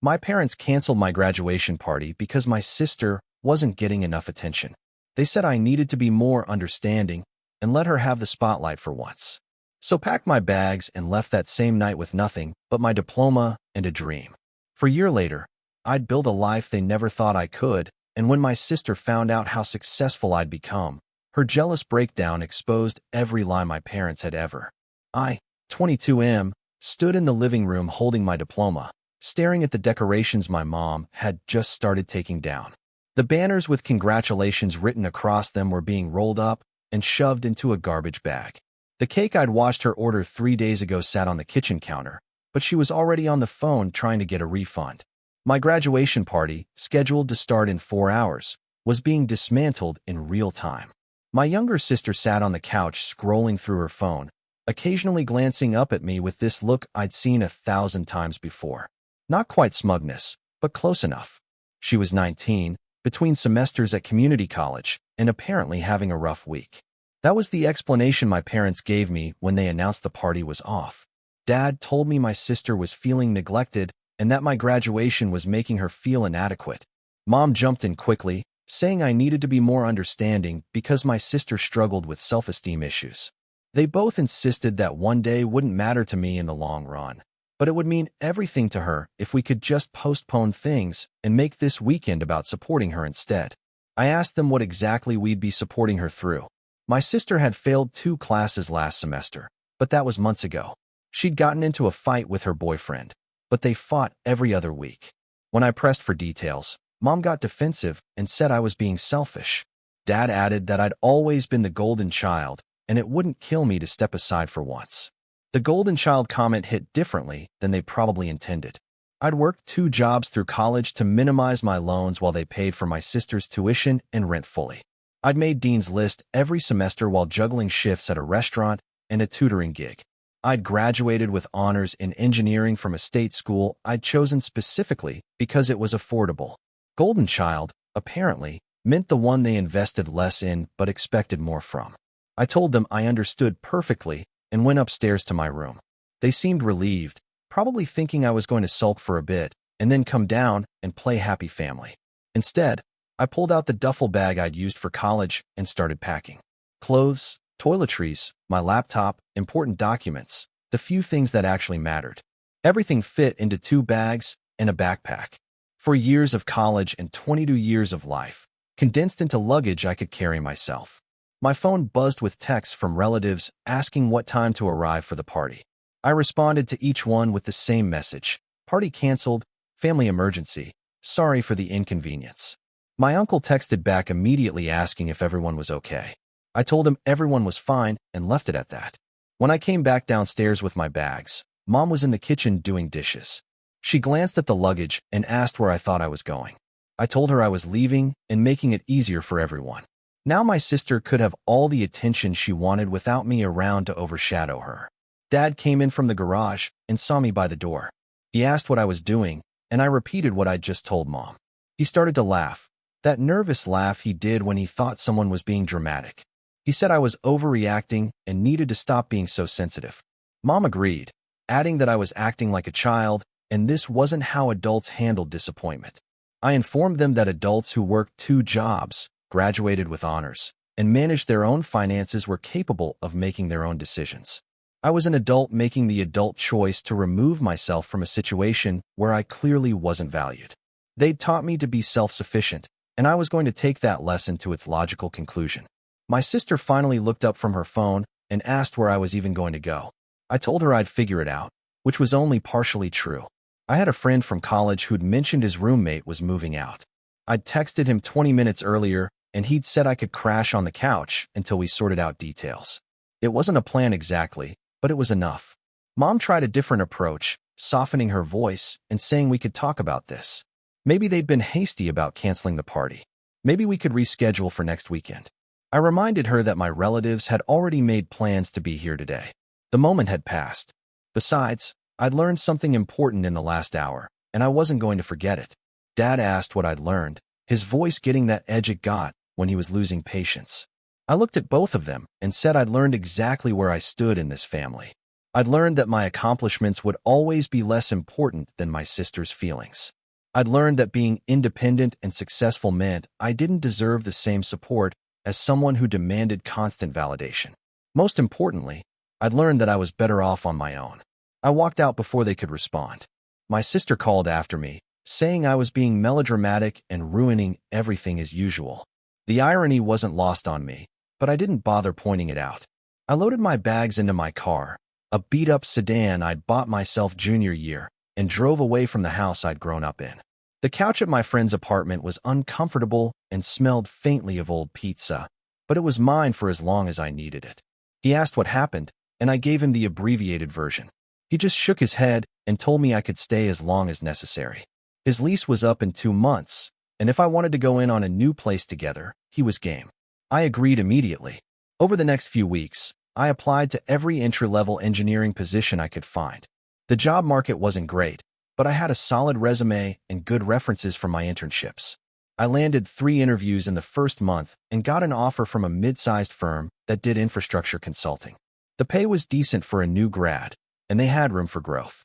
My parents canceled my graduation party because my sister wasn't getting enough attention. They said I needed to be more understanding and let her have the spotlight for once. So packed my bags and left that same night with nothing but my diploma and a dream. For a year later, I'd build a life they never thought I could, and when my sister found out how successful I'd become, her jealous breakdown exposed every lie my parents had ever. I, 22 stood in the living room holding my diploma, staring at the decorations my mom had just started taking down. The banners with congratulations written across them were being rolled up and shoved into a garbage bag. The cake I'd watched her order 3 days ago sat on the kitchen counter, but she was already on the phone trying to get a refund. My graduation party, scheduled to start in 4 hours, was being dismantled in real time. My younger sister sat on the couch scrolling through her phone, occasionally glancing up at me with this look I'd seen 1,000 times before. Not quite smugness, but close enough. She was 19, between semesters at community college, and apparently having a rough week. That was the explanation my parents gave me when they announced the party was off. Dad told me my sister was feeling neglected and that my graduation was making her feel inadequate. Mom jumped in quickly, saying I needed to be more understanding because my sister struggled with self-esteem issues. They both insisted that one day wouldn't matter to me in the long run, but it would mean everything to her if we could just postpone things and make this weekend about supporting her instead. I asked them what exactly we'd be supporting her through. My sister had failed 2 classes last semester, but that was months ago. She'd gotten into a fight with her boyfriend, but they fought every other week. When I pressed for details, Mom got defensive and said I was being selfish. Dad added that I'd always been the golden child, and it wouldn't kill me to step aside for once. The golden child comment hit differently than they probably intended. I'd worked 2 jobs through college to minimize my loans while they paid for my sister's tuition and rent fully. I'd made Dean's List every semester while juggling shifts at a restaurant and a tutoring gig. I'd graduated with honors in engineering from a state school I'd chosen specifically because it was affordable. Golden child, apparently, meant the one they invested less in but expected more from. I told them I understood perfectly and went upstairs to my room. They seemed relieved, probably thinking I was going to sulk for a bit and then come down and play happy family. Instead, I pulled out the duffel bag I'd used for college and started packing. Clothes, toiletries, my laptop, important documents, the few things that actually mattered. Everything fit into 2 bags and a backpack. 4 years of college and 22 years of life, condensed into luggage I could carry myself. My phone buzzed with texts from relatives asking what time to arrive for the party. I responded to each one with the same message: party canceled, family emergency, sorry for the inconvenience. My uncle texted back immediately asking if everyone was okay. I told him everyone was fine and left it at that. When I came back downstairs with my bags, Mom was in the kitchen doing dishes. She glanced at the luggage and asked where I thought I was going. I told her I was leaving and making it easier for everyone. Now my sister could have all the attention she wanted without me around to overshadow her. Dad came in from the garage and saw me by the door. He asked what I was doing, and I repeated what I'd just told Mom. He started to laugh, that nervous laugh he did when he thought someone was being dramatic. He said I was overreacting and needed to stop being so sensitive. Mom agreed, adding that I was acting like a child, and this wasn't how adults handled disappointment. I informed them that adults who worked 2 jobs, graduated with honors, and managed their own finances were capable of making their own decisions. I was an adult making the adult choice to remove myself from a situation where I clearly wasn't valued. They'd taught me to be self-sufficient, and I was going to take that lesson to its logical conclusion. My sister finally looked up from her phone and asked where I was even going to go. I told her I'd figure it out, which was only partially true. I had a friend from college who'd mentioned his roommate was moving out. I'd texted him 20 minutes earlier, and he'd said I could crash on the couch until we sorted out details. It wasn't a plan exactly, but it was enough. Mom tried a different approach, softening her voice and saying we could talk about this. Maybe they'd been hasty about canceling the party. Maybe we could reschedule for next weekend. I reminded her that my relatives had already made plans to be here today. The moment had passed. Besides, I'd learned something important in the last hour, and I wasn't going to forget it. Dad asked what I'd learned, his voice getting that edge it got when he was losing patience. I looked at both of them and said I'd learned exactly where I stood in this family. I'd learned that my accomplishments would always be less important than my sister's feelings. I'd learned that being independent and successful meant I didn't deserve the same support as someone who demanded constant validation. Most importantly, I'd learned that I was better off on my own. I walked out before they could respond. My sister called after me, saying I was being melodramatic and ruining everything as usual. The irony wasn't lost on me, but I didn't bother pointing it out. I loaded my bags into my car, a beat-up sedan I'd bought myself junior year, and drove away from the house I'd grown up in. The couch at my friend's apartment was uncomfortable and smelled faintly of old pizza, but it was mine for as long as I needed it. He asked what happened, and I gave him the abbreviated version. He just shook his head and told me I could stay as long as necessary. His lease was up in 2 months, and if I wanted to go in on a new place together, he was game. I agreed immediately. Over the next few weeks, I applied to every entry-level engineering position I could find. The job market wasn't great, but I had a solid resume and good references from my internships. I landed 3 interviews in the first month and got an offer from a mid-sized firm that did infrastructure consulting. The pay was decent for a new grad, and they had room for growth.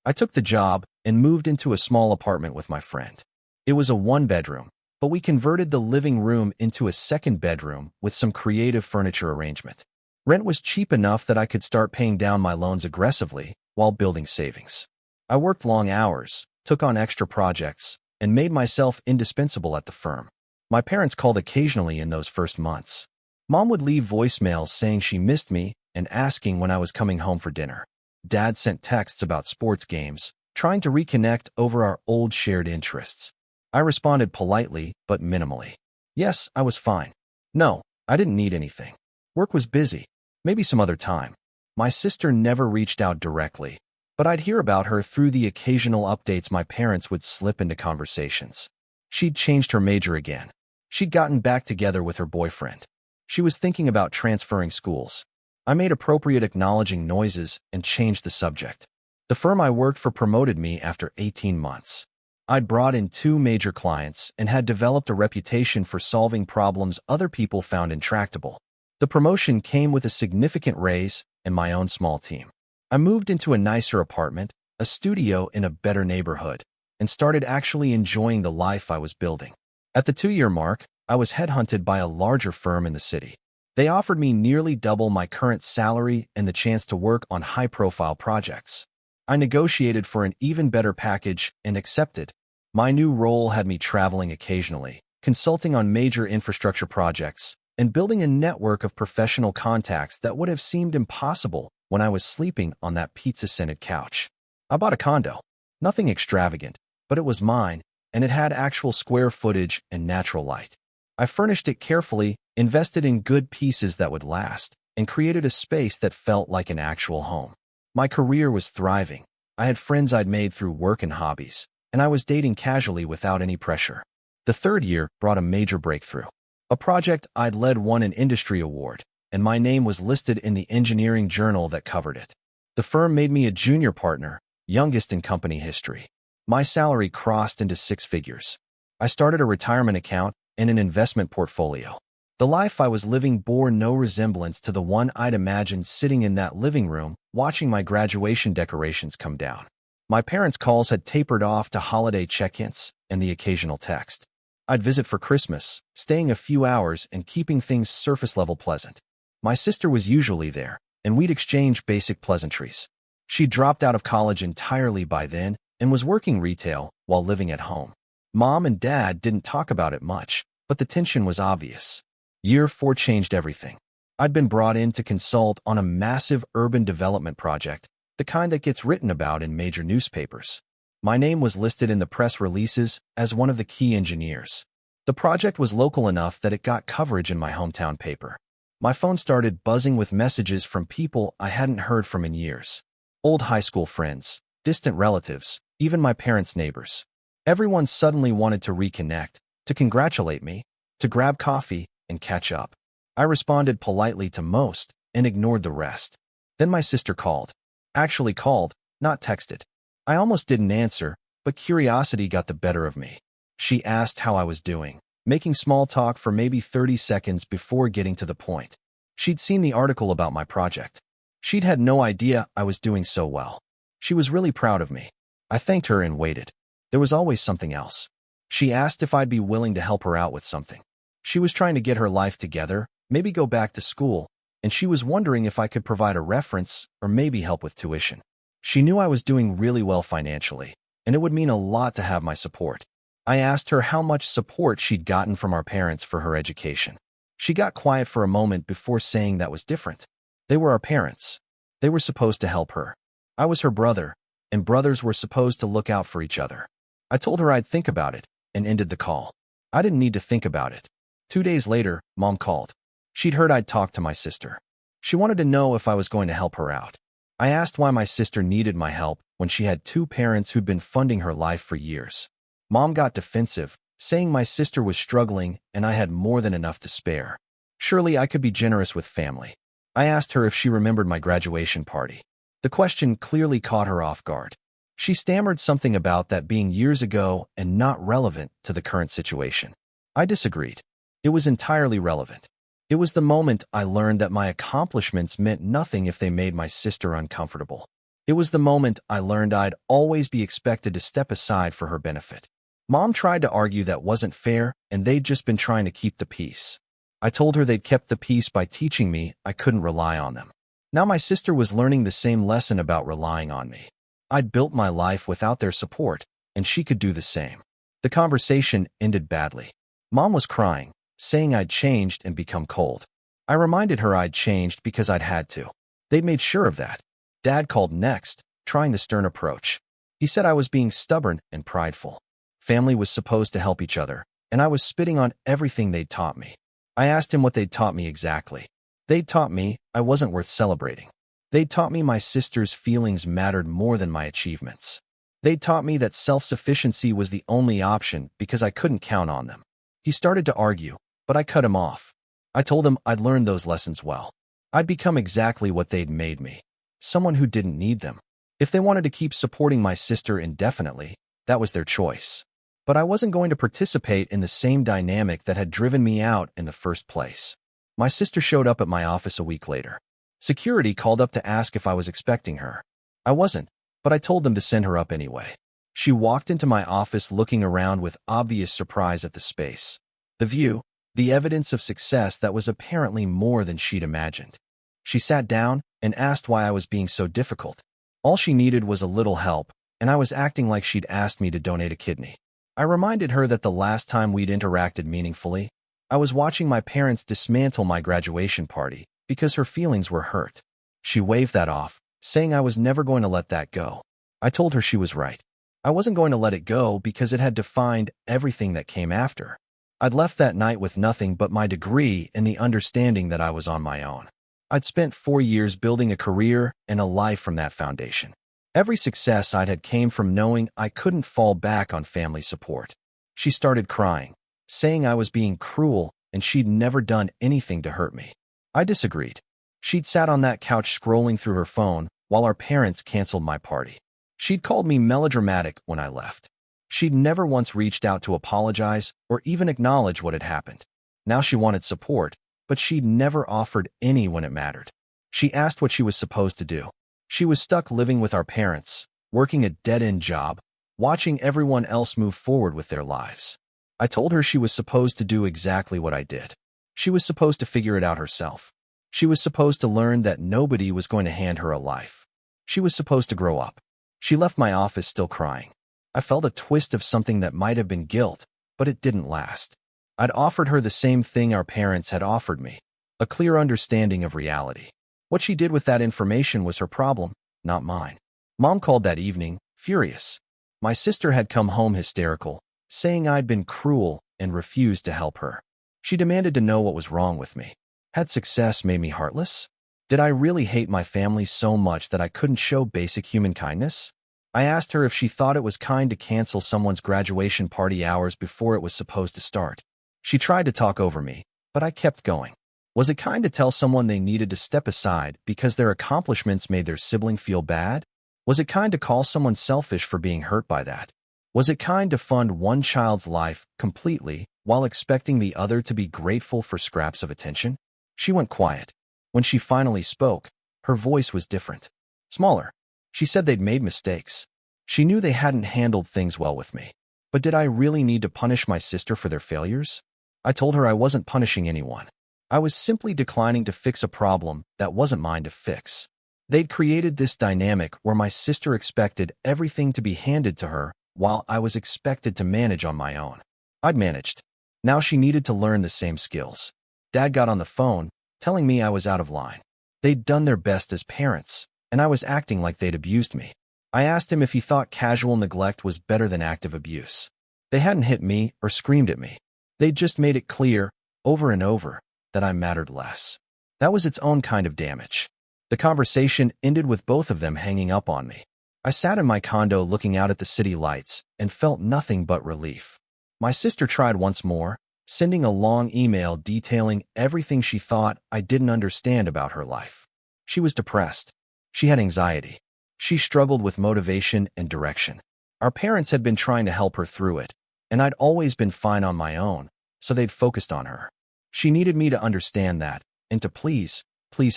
I took the job and moved into a small apartment with my friend. It was a 1-bedroom, but we converted the living room into a 2nd bedroom with some creative furniture arrangement. Rent was cheap enough that I could start paying down my loans aggressively while building savings. I worked long hours, took on extra projects, and made myself indispensable at the firm. My parents called occasionally in those first months. Mom would leave voicemails saying she missed me and asking when I was coming home for dinner. Dad sent texts about sports games, trying to reconnect over our old shared interests. I responded politely but minimally. Yes, I was fine. No, I didn't need anything. Work was busy. Maybe some other time. My sister never reached out directly, but I'd hear about her through the occasional updates my parents would slip into conversations. She'd changed her major again. She'd gotten back together with her boyfriend. She was thinking about transferring schools. I made appropriate acknowledging noises and changed the subject. The firm I worked for promoted me after 18 months. I'd brought in 2 major clients and had developed a reputation for solving problems other people found intractable. The promotion came with a significant raise and my own small team. I moved into a nicer apartment, a studio in a better neighborhood, and started actually enjoying the life I was building. At the 2-year mark, I was headhunted by a larger firm in the city. They offered me nearly double my current salary and the chance to work on high-profile projects. I negotiated for an even better package and accepted. My new role had me traveling occasionally, consulting on major infrastructure projects, and building a network of professional contacts that would have seemed impossible when I was sleeping on that pizza-scented couch. I bought a condo. Nothing extravagant, but it was mine, and it had actual square footage and natural light. I furnished it carefully, invested in good pieces that would last, and created a space that felt like an actual home. My career was thriving. I had friends I'd made through work and hobbies, and I was dating casually without any pressure. The 3rd year brought a major breakthrough. A project I'd led won an industry award, and my name was listed in the engineering journal that covered it. The firm made me a junior partner, youngest in company history. My salary crossed into 6 figures. I started a retirement account and an investment portfolio. The life I was living bore no resemblance to the one I'd imagined sitting in that living room, watching my graduation decorations come down. My parents' calls had tapered off to holiday check-ins and the occasional text. I'd visit for Christmas, staying a few hours and keeping things surface-level pleasant. My sister was usually there, and we'd exchange basic pleasantries. She'd dropped out of college entirely by then and was working retail while living at home. Mom and Dad didn't talk about it much, but the tension was obvious. Year 4 changed everything. I'd been brought in to consult on a massive urban development project, the kind that gets written about in major newspapers. My name was listed in the press releases as one of the key engineers. The project was local enough that it got coverage in my hometown paper. My phone started buzzing with messages from people I hadn't heard from in years. Old high school friends, distant relatives, even my parents' neighbors. Everyone suddenly wanted to reconnect, to congratulate me, to grab coffee and catch up. I responded politely to most and ignored the rest. Then my sister called. Actually called, not texted. I almost didn't answer, but curiosity got the better of me. She asked how I was doing, making small talk for maybe 30 seconds before getting to the point. She'd seen the article about my project. She'd had no idea I was doing so well. She was really proud of me. I thanked her and waited. There was always something else. She asked if I'd be willing to help her out with something. She was trying to get her life together, maybe go back to school, and she was wondering if I could provide a reference or maybe help with tuition. She knew I was doing really well financially, and it would mean a lot to have my support. I asked her how much support she'd gotten from our parents for her education. She got quiet for a moment before saying that was different. They were our parents. They were supposed to help her. I was her brother, and brothers were supposed to look out for each other. I told her I'd think about it and ended the call. I didn't need to think about it. 2 days later, Mom called. She'd heard I'd talked to my sister. She wanted to know if I was going to help her out. I asked why my sister needed my help when she had 2 parents who'd been funding her life for years. Mom got defensive, saying my sister was struggling and I had more than enough to spare. Surely I could be generous with family. I asked her if she remembered my graduation party. The question clearly caught her off guard. She stammered something about that being years ago and not relevant to the current situation. I disagreed. It was entirely relevant. It was the moment I learned that my accomplishments meant nothing if they made my sister uncomfortable. It was the moment I learned I'd always be expected to step aside for her benefit. Mom tried to argue that wasn't fair and they'd just been trying to keep the peace. I told her they'd kept the peace by teaching me I couldn't rely on them. Now my sister was learning the same lesson about relying on me. I'd built my life without their support, and she could do the same. The conversation ended badly. Mom was crying, saying I'd changed and become cold. I reminded her I'd changed because I'd had to. They'd made sure of that. Dad called next, trying the stern approach. He said I was being stubborn and prideful. Family was supposed to help each other, and I was spitting on everything they'd taught me. I asked him what they'd taught me exactly. They'd taught me I wasn't worth celebrating. They'd taught me my sister's feelings mattered more than my achievements. They'd taught me that self-sufficiency was the only option because I couldn't count on them. He started to argue, but I cut him off. I told him I'd learned those lessons well. I'd become exactly what they'd made me, someone who didn't need them. If they wanted to keep supporting my sister indefinitely, that was their choice. But I wasn't going to participate in the same dynamic that had driven me out in the first place. My sister showed up at my office a week later. Security called up to ask if I was expecting her. I wasn't, but I told them to send her up anyway. She walked into my office looking around with obvious surprise at the space. The view, the evidence of success that was apparently more than she'd imagined. She sat down and asked why I was being so difficult. All she needed was a little help, and I was acting like she'd asked me to donate a kidney. I reminded her that the last time we'd interacted meaningfully, I was watching my parents dismantle my graduation party because her feelings were hurt. She waved that off, saying I was never going to let that go. I told her she was right. I wasn't going to let it go because it had defined everything that came after. I'd left that night with nothing but my degree and the understanding that I was on my own. I'd spent 4 years building a career and a life from that foundation. Every success I'd had came from knowing I couldn't fall back on family support. She started crying, saying I was being cruel and she'd never done anything to hurt me. I disagreed. She'd sat on that couch scrolling through her phone while our parents canceled my party. She'd called me melodramatic when I left. She'd never once reached out to apologize or even acknowledge what had happened. Now she wanted support, but she'd never offered any when it mattered. She asked what she was supposed to do. She was stuck living with our parents, working a dead-end job, watching everyone else move forward with their lives. I told her she was supposed to do exactly what I did. She was supposed to figure it out herself. She was supposed to learn that nobody was going to hand her a life. She was supposed to grow up. She left my office still crying. I felt a twist of something that might have been guilt, but it didn't last. I'd offered her the same thing our parents had offered me, a clear understanding of reality. What she did with that information was her problem, not mine. Mom called that evening, furious. My sister had come home hysterical, saying I'd been cruel and refused to help her. She demanded to know what was wrong with me. Had success made me heartless? Did I really hate my family so much that I couldn't show basic human kindness? I asked her if she thought it was kind to cancel someone's graduation party hours before it was supposed to start. She tried to talk over me, but I kept going. Was it kind to tell someone they needed to step aside because their accomplishments made their sibling feel bad? Was it kind to call someone selfish for being hurt by that? Was it kind to fund one child's life completely while expecting the other to be grateful for scraps of attention? She went quiet. When she finally spoke, Her voice was different. Smaller. She said they'd made mistakes. She knew they hadn't handled things well with me. But did I really need to punish my sister for their failures? I told her I wasn't punishing anyone. I was simply declining to fix a problem that wasn't mine to fix. They'd created this dynamic where my sister expected everything to be handed to her while I was expected to manage on my own. I'd managed. Now she needed to learn the same skills. Dad got on the phone, telling me I was out of line. They'd done their best as parents, and I was acting like they'd abused me. I asked him if he thought casual neglect was better than active abuse. They hadn't hit me or screamed at me. They'd just made it clear, over and over, that I mattered less. That was its own kind of damage. The conversation ended with both of them hanging up on me. I sat in my condo looking out at the city lights and felt nothing but relief. My sister tried once more, sending a long email detailing everything she thought I didn't understand about her life. She was depressed. She had anxiety. She struggled with motivation and direction. Our parents had been trying to help her through it, and I'd always been fine on my own, so they'd focused on her. She needed me to understand that, and to please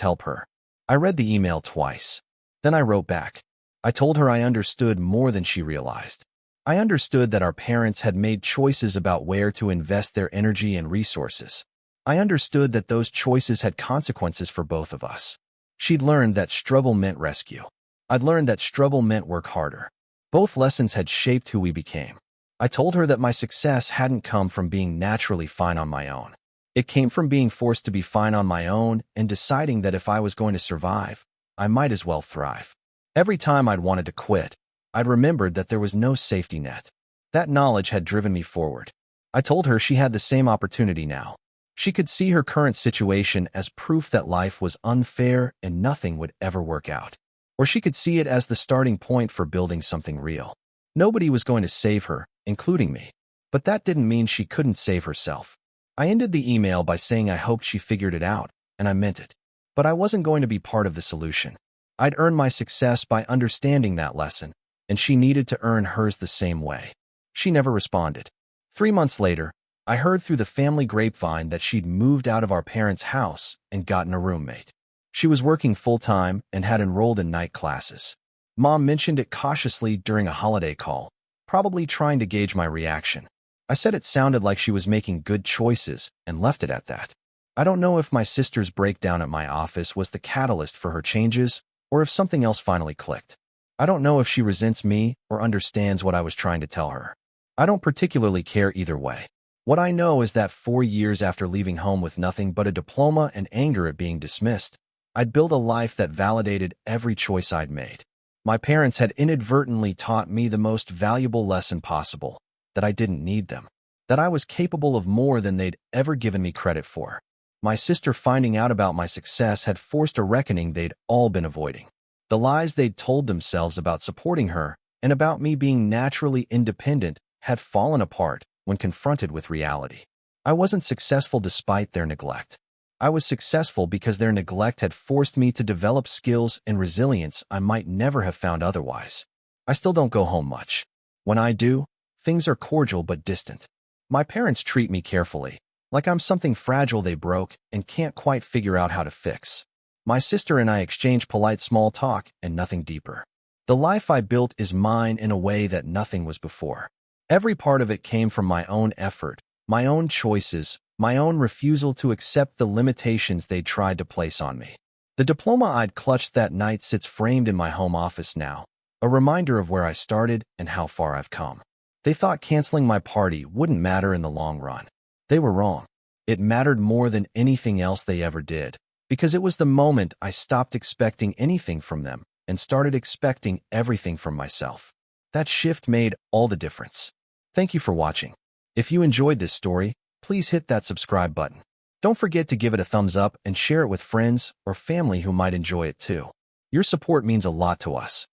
help her. I read the email twice. Then I wrote back. I told her I understood more than she realized. I understood that our parents had made choices about where to invest their energy and resources. I understood that those choices had consequences for both of us. She'd learned that struggle meant rescue. I'd learned that struggle meant work harder. Both lessons had shaped who we became. I told her that my success hadn't come from being naturally fine on my own. It came from being forced to be fine on my own and deciding that if I was going to survive, I might as well thrive. Every time I'd wanted to quit, I'd remembered that there was no safety net. That knowledge had driven me forward. I told her she had the same opportunity now. She could see her current situation as proof that life was unfair and nothing would ever work out. Or she could see it as the starting point for building something real. Nobody was going to save her, including me. But that didn't mean she couldn't save herself. I ended the email by saying I hoped she figured it out, and I meant it. But I wasn't going to be part of the solution. I'd earned my success by understanding that lesson, and she needed to earn hers the same way. She never responded. 3 months later, I heard through the family grapevine that she'd moved out of our parents' house and gotten a roommate. She was working full-time and had enrolled in night classes. Mom mentioned it cautiously during a holiday call, probably trying to gauge my reaction. I said it sounded like she was making good choices and left it at that. I don't know if my sister's breakdown at my office was the catalyst for her changes or if something else finally clicked. I don't know if she resents me or understands what I was trying to tell her. I don't particularly care either way. What I know is that 4 years after leaving home with nothing but a diploma and anger at being dismissed, I'd built a life that validated every choice I'd made. My parents had inadvertently taught me the most valuable lesson possible, that I didn't need them, that I was capable of more than they'd ever given me credit for. My sister finding out about my success had forced a reckoning they'd all been avoiding. The lies they'd told themselves about supporting her and about me being naturally independent had fallen apart when confronted with reality. I wasn't successful despite their neglect. I was successful because their neglect had forced me to develop skills and resilience I might never have found otherwise. I still don't go home much. When I do, things are cordial but distant. My parents treat me carefully, like I'm something fragile they broke and can't quite figure out how to fix. My sister and I exchange polite small talk and nothing deeper. The life I built is mine in a way that nothing was before. Every part of it came from my own effort, my own choices, my own refusal to accept the limitations they tried to place on me. The diploma I'd clutched that night sits framed in my home office now, a reminder of where I started and how far I've come. They thought canceling my party wouldn't matter in the long run. They were wrong. It mattered more than anything else they ever did, because it was the moment I stopped expecting anything from them and started expecting everything from myself. That shift made all the difference. Thank you for watching. If you enjoyed this story, please hit that subscribe button. Don't forget to give it a thumbs up and share it with friends or family who might enjoy it too. Your support means a lot to us.